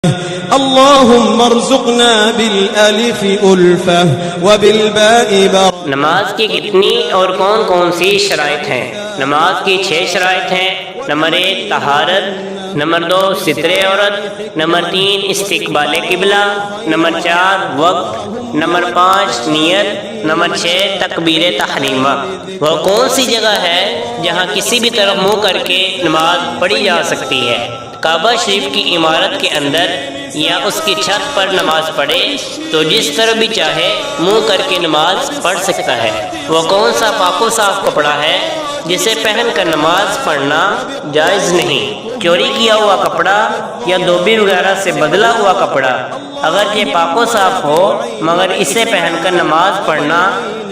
اللهم ارزقنا بالالف الفہ وبالباء بر۔ نماز کی کتنی اور کون کون سی شرائط ہیں؟ نماز کی 6 شرائط ہیں۔ نمبر 1 طہارت، نمبر 2 ستر عورت، نمبر 3 استقبال قبلہ، نمبر 4 وقت، نمبر 5 نیت، نمبر 6 تکبیر تحریمہ۔ وہ کون سی جگہ ہے جہاں کسی بھی طرف منہ کر کے نماز پڑھی جا سکتی ہے؟ کعبہ شریف کی عمارت کے اندر یا اس کی چھت پر نماز پڑھے تو جس طرح بھی چاہے منہ کر کے نماز پڑھ سکتا ہے۔ وہ کون سا پاک و صاف کپڑا ہے جسے پہن کر نماز پڑھنا جائز نہیں؟ چوری کیا ہوا کپڑا یا دھوبی وغیرہ سے بدلا ہوا کپڑا اگرچہ پاک و صاف ہو مگر اسے پہن کر نماز پڑھنا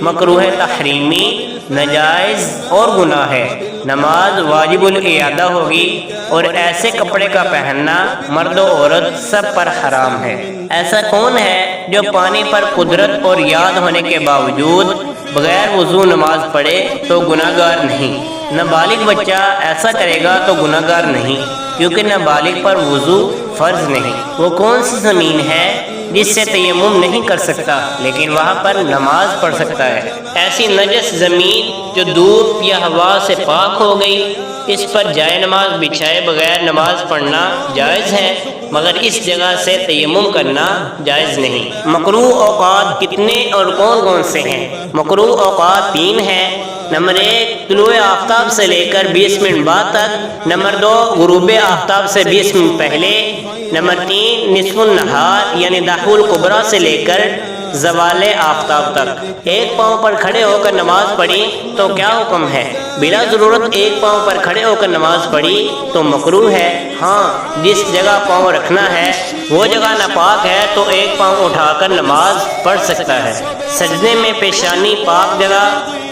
مکروہ تحریمی، ناجائز اور گناہ ہے۔ نماز واجب الاعادہ ہوگی اور ایسے کپڑے کا پہننا مرد و عورت سب پر حرام ہے۔ ایسا کون ہے جو پانی پر قدرت اور یاد ہونے کے باوجود بغیر وضو نماز پڑھے تو گناہ گار نہیں؟ نابالغ بچہ ایسا کرے گا تو گناہ گار نہیں، کیونکہ نابالغ پر وضو فرض نہیں۔ وہ کون سی زمین ہے جس سے تیمم نہیں کر سکتا لیکن وہاں پر نماز پڑھ سکتا ہے؟ ایسی نجس زمین جو دھوپ یا ہوا سے پاک ہو گئی، اس پر جائے نماز بچھائے بغیر نماز پڑھنا جائز ہے مگر اس جگہ سے تیمم کرنا جائز نہیں۔ مکروہ اوقات کتنے اور کون کون سے ہیں؟ مکروہ اوقات 3 ہیں۔ نمبر 1 طلوع آفتاب سے لے کر 20 منٹ بعد تک، نمبر 2 غروب آفتاب سے 20 منٹ پہلے، نمبر 3 نصف النہار یعنی دحول کبریٰ سے لے کر زوال آفتاب تک۔ ایک پاؤں پر کھڑے ہو کر نماز پڑھی تو کیا حکم ہے؟ بلا ضرورت ایک پاؤں پر کھڑے ہو کر نماز پڑھی تو مکروہ ہے۔ ہاں، جس جگہ پاؤں رکھنا ہے وہ جگہ ناپاک ہے تو ایک پاؤں اٹھا کر نماز پڑھ سکتا ہے۔ سجدے میں پیشانی پاک جگہ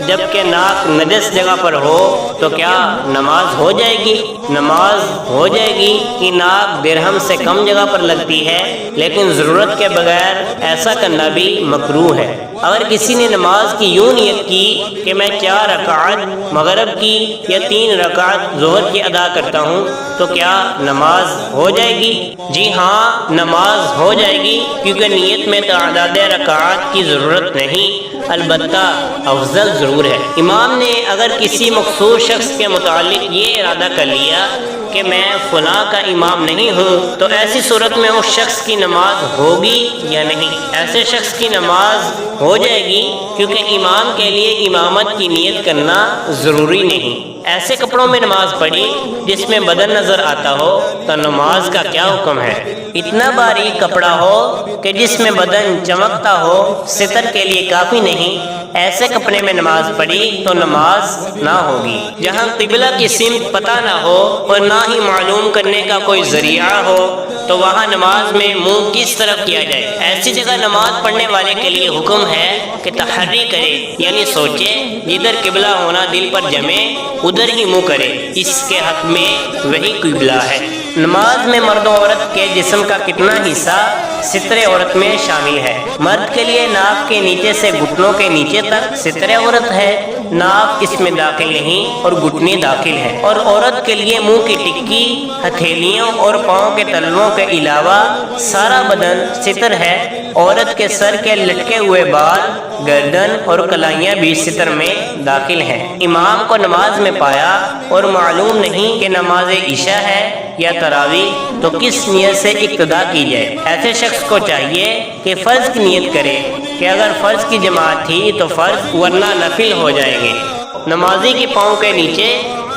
جبکہ ناک نجس جگہ پر ہو تو کیا نماز ہو جائے گی؟ نماز ہو جائے گی کہ ناک درہم سے کم جگہ پر لگتی ہے، لیکن ضرورت کے بغیر ایسا کرنا بھی مکروہ ہے۔ اگر کسی نے نماز کی یوں نیت کی کہ میں 4 رکعت مغرب کی یا 3 رکعت ظہر کی ادا کرتا ہوں تو کیا نماز ہو جائے گی؟ جی ہاں، نماز ہو جائے گی، کیونکہ نیت میں تعداد رکعات کی ضرورت نہیں، البتہ افضل ضرور ہے۔ امام نے اگر کسی مخصوص شخص کے متعلق یہ ارادہ کر لیا کہ میں فلاں کا امام نہیں ہوں تو ایسی صورت میں اس شخص کی نماز ہوگی یا نہیں؟ ایسے شخص کی نماز ہو جائے گی، کیونکہ امام کے لیے امامت کی نیت کرنا ضروری نہیں۔ ایسے کپڑوں میں نماز پڑھی جس میں بدن نظر آتا ہو تو نماز کا کیا حکم ہے؟ اتنا باریک کپڑا ہو کہ جس میں بدن چمکتا ہو ستر کے لیے کافی نہیں، ایسے کپڑے میں نماز پڑھی تو نماز نہ ہوگی۔ جہاں قبلہ کی سمت پتہ نہ ہو اور نہ ہی معلوم کرنے کا کوئی ذریعہ ہو تو وہاں نماز میں منہ کس طرف کیا جائے؟ ایسی جگہ نماز پڑھنے والے کے لیے حکم ہے کہ تحری کرے، یعنی سوچے جدھر قبلہ ہونا دل پر جمے ادھر ہی منہ کرے، اس کے حق میں وہی قبلہ ہے۔ نماز میں مرد و عورت کے جسم کا کتنا حصہ ستر عورت میں شامل ہے؟ مرد کے لیے ناک کے نیچے سے گھٹنوں کے نیچے تک ستر عورت ہے، ناک اس میں داخل نہیں اور گھٹنے داخل ہے، اور عورت کے لیے منہ کی ٹکی، ہتھیلیوں اور پاؤں کے تلووں کے علاوہ سارا بدن ستر ہے۔ عورت کے سر کے لٹکے ہوئے بال، گردن اور کلائیاں بھی ستر میں داخل ہیں۔ امام کو نماز میں پایا اور معلوم نہیں کہ نماز عشاء ہے یا تراویح تو کس نیت سے اقتدا کی جائے؟ ایسے شخص کو چاہیے کہ فرض کی نیت کرے کہ اگر فرض کی جماعت تھی تو فرض ورنہ نفل ہو جائیں گے۔ نمازی کے پاؤں کے نیچے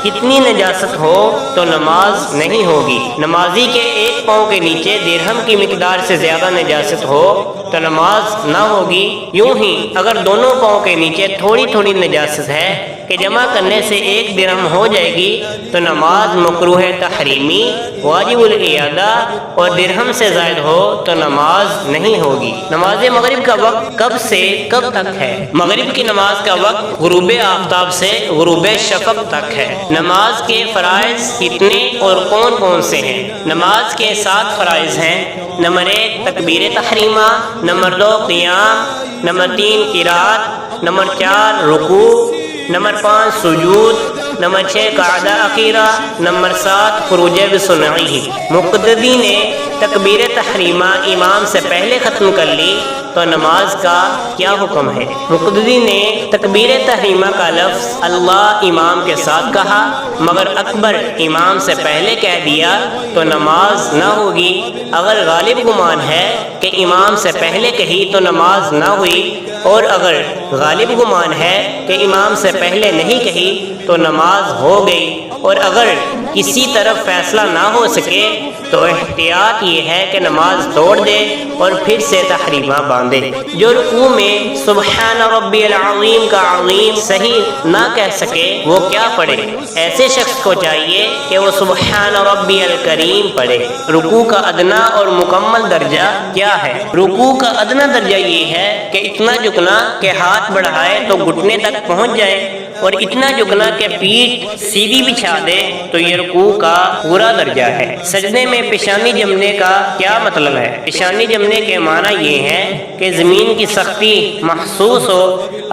کتنی نجاست ہو تو نماز نہیں ہوگی۔ نمازی کے ایک پاؤں کے نیچے درہم کی مقدار سے زیادہ نجاست ہو تو نماز نہ ہوگی۔ یوں ہی اگر دونوں پاؤں کے نیچے تھوڑی تھوڑی نجاست ہے کہ جمع کرنے سے 1 درہم ہو جائے گی تو نماز مکروہ تحریمی، واجب الاعادہ اور درہم سے زائد ہو تو نماز نہیں ہوگی۔ نماز مغرب کا وقت کب سے کب تک ہے؟ مغرب کی نماز کا وقت غروب آفتاب سے غروب شفق تک ہے۔ نماز کے فرائض کتنے اور کون کون سے ہیں؟ نماز کے 7 فرائض ہیں۔ نمبر 1 تکبیر تحریمہ، نمبر 2 قیام، نمبر 3 قرات، نمبر 4 رکوع، نمبر 5 سجود، نمبر 6 قعدہ اخیرہ، نمبر 7 خروج بسنعہ۔ مقتدی نے تکبیر تحریمہ امام سے پہلے ختم کر لی تو نماز کا کیا حکم ہے؟ مقتدی نے تکبیر تحریمہ کا لفظ اللہ امام کے ساتھ کہا مگر اکبر امام سے پہلے کہہ دیا تو نماز نہ ہوگی۔ اگر غالب گمان ہے کہ امام سے پہلے کہی تو نماز نہ ہوئی، اور اگر غالب گمان ہے کہ امام سے پہلے نہیں کہی تو نماز ہو گئی، اور اگر کسی طرف فیصلہ نہ ہو سکے تو احتیاط یہ ہے کہ نماز توڑ دے اور پھر سے تحریمہ باندھے۔ جو رکوع میں سبحان ربی العظیم کا عظیم صحیح نہ کہہ سکے وہ کیا پڑھے؟ ایسے شخص کو چاہیے کہ وہ سبحان ربی الکریم پڑھے۔ رکوع کا ادنا اور مکمل درجہ کیا ہے؟ رکوع کا ادنا درجہ یہ ہے کہ اتنا جھکنا کہ ہاتھ بڑھائے تو گھٹنے تک پہنچ جائے، اور اتنا جھکنا کہ پیٹھ سیدھی بچھا دے تو یہ رکوع کا پورا درجہ ہے۔ سجدے میں پیشانی جمنے کا کیا مطلب ہے؟ پیشانی جمنے کے معنی یہ ہے کہ زمین کی سختی محسوس ہو۔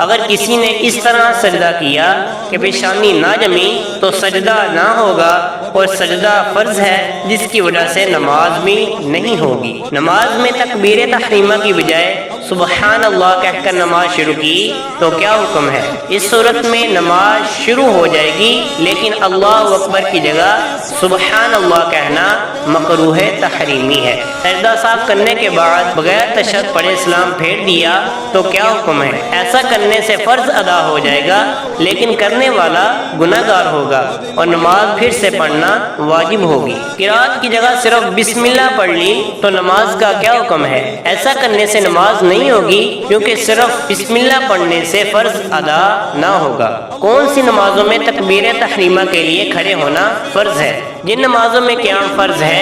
اگر کسی نے اس طرح سجدہ کیا کہ پیشانی نہ جمی تو سجدہ نہ ہوگا، اور سجدہ فرض ہے جس کی وجہ سے نماز بھی نہیں ہوگی۔ نماز میں تکبیر تحریمہ کی بجائے سبحان اللہ کہہ کر نماز شروع کی تو کیا حکم ہے؟ اس صورت میں نماز شروع ہو جائے گی لیکن اللہ اکبر کی جگہ سبحان اللہ کہنا مکروہ تحریمی ہے۔ سجدہ صاف کرنے کے بعد بغیر تشہد پڑھے سلام پھیر دیا تو کیا حکم ہے؟ ایسا کرنے سے فرض ادا ہو جائے گا لیکن کرنے والا گناہ گار ہوگا اور نماز پھر سے پڑھنا واجب ہوگی۔ قرات کی جگہ صرف بسم اللہ پڑھ لی تو نماز کا کیا حکم ہے؟ ایسا کرنے سے نماز نہیں ہوگی کیونکہ صرف بسم اللہ پڑھنے سے فرض ادا نہ ہوگا۔ کون سی نمازوں میں تکبیر تحریمہ کے لیے کھڑے ہونا فرض ہے؟ جن نمازوں میں قیام فرض ہے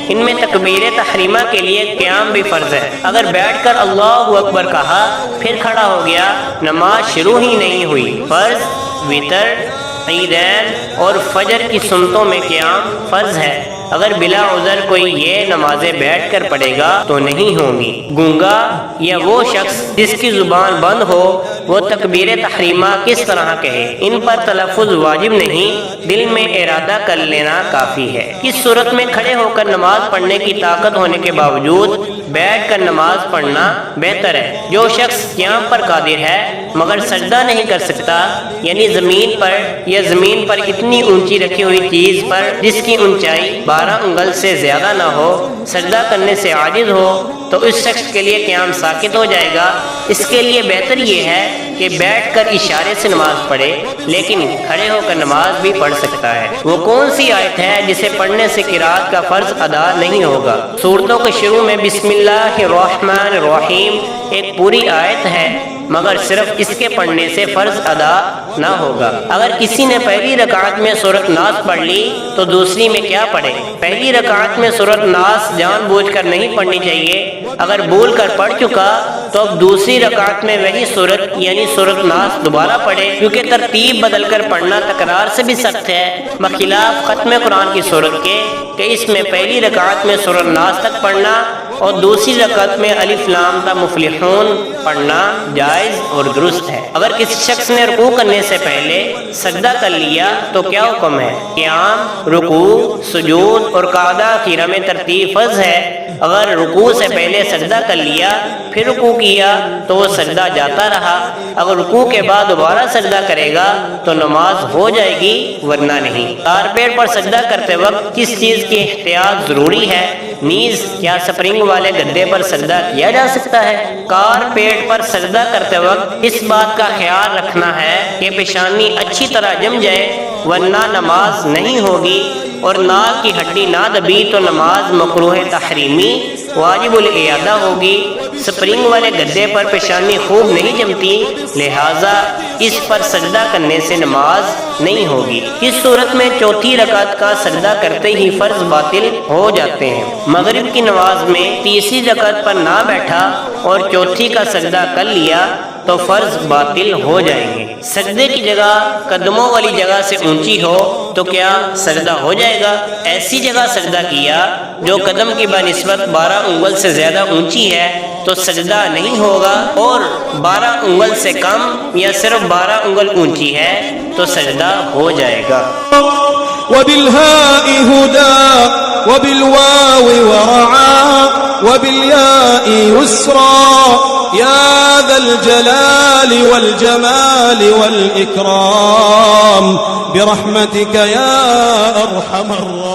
ان میں تکبیر تحریمہ کے لیے قیام بھی فرض ہے۔ اگر بیٹھ کر اللہ اکبر کہا پھر کھڑا ہو گیا نماز شروع ہی نہیں ہوئی۔ فرض، وتر، عیدین اور فجر کی سنتوں میں قیام فرض ہے۔ اگر بلا عذر کوئی یہ نمازیں بیٹھ کر پڑھے گا تو نہیں ہوں گی۔ گونگا یا وہ شخص جس کی زبان بند ہو وہ تکبیر تحریمہ کس طرح کہے؟ ان پر تلفظ واجب نہیں، دل میں ارادہ کر لینا کافی ہے۔ اس صورت میں کھڑے ہو کر نماز پڑھنے کی طاقت ہونے کے باوجود بیٹھ کر نماز پڑھنا بہتر ہے۔ جو شخص قیام پر قادر ہے مگر سجدہ نہیں کر سکتا، یعنی زمین پر یا زمین پر اتنی اونچی رکھی ہوئی چیز پر جس کی اونچائی 12 انگل سے زیادہ نہ ہو، سجدہ کرنے سے عاجز ہو، تو اس شخص کے لیے قیام ساقط ہو جائے گا۔ اس کے لیے بہتر یہ ہے کہ بیٹھ کر اشارے سے نماز پڑھے، لیکن کھڑے ہو کر نماز بھی پڑھ سکتا ہے۔ وہ کون سی آیت ہے جسے پڑھنے سے قرات کا فرض ادا نہیں ہوگا؟ سورتوں کے شروع میں بسم اللہ الرحمن الرحیم ایک پوری آیت ہے مگر صرف اس کے پڑھنے سے فرض ادا نہ ہوگا۔ اگر کسی نے پہلی رکعت میں سورۃ ناس پڑھ لی تو دوسری میں کیا پڑھے؟ پہلی رکعت میں سورۃ ناس جان بوجھ کر نہیں پڑھنی چاہیے۔ اگر بھول کر پڑھ چکا تو اب دوسری رکعت میں وہی سورت یعنی سورۃ ناس دوبارہ پڑھے، کیونکہ ترتیب بدل کر پڑھنا تکرار سے بھی سخت ہے، بخلاف ختم قرآن کی سورت کے کہ اس میں پہلی رکعت میں سورۃ ناس تک پڑھنا اور دوسری رکعت میں الف لام تا مفلحون پڑھنا جائز اور درست ہے۔ اگر کسی شخص نے رکوع کرنے سے پہلے سجدہ کر لیا تو کیا حکم ہے؟ قیام، رکوع، سجود اور قعدہ اخیرہ میں ترتیب فرض ہے۔ اگر رکوع سے پہلے سجدہ کر لیا پھر رکوع کیا تو وہ سجدہ جاتا رہا۔ اگر رکوع کے بعد دوبارہ سجدہ کرے گا تو نماز ہو جائے گی ورنہ نہیں۔ کارپیٹ پر سجدہ کرتے وقت کس چیز کی احتیاط ضروری ہے؟ نیز کیا سپرنگ والے گدے پر سجدہ کیا جا سکتا ہے؟ کارپیٹ پر سجدہ کرتے وقت اس بات کا خیال رکھنا ہے کہ پیشانی اچھی طرح جم جائے ورنہ نماز نہیں ہوگی، اور ناک کی ہڈی نہ دبی تو نماز مکروہ تحریمی واجب الاعادہ ہوگی۔ سپرنگ والے گدے پر پیشانی خوب نہیں جمتی، لہٰذا اس پر سجدہ کرنے سے نماز نہیں ہوگی۔ اس صورت میں چوتھی رکعت کا سجدہ کرتے ہی فرض باطل ہو جاتے ہیں۔ مغرب کی نماز میں تیسری رکعت پر نہ بیٹھا اور چوتھی کا سجدہ کر لیا تو فرض باطل ہو جائیں گے۔ سجدے کی جگہ قدموں والی جگہ سے اونچی ہو تو کیا سجدہ ہو جائے گا؟ ایسی جگہ سجدہ کیا جو قدم کی بنسبت 12 انگل سے زیادہ اونچی ہے تو سجدہ نہیں ہوگا، اور 12 انگل سے کم یا صرف 12 انگل اونچی ہے تو سجدہ ہو جائے گا۔ وبالهاء هدى وبالواو ورعا وبالياء يسرا يا ذا الجلال والجمال والإكرام برحمتك يا أرحم الراحمين۔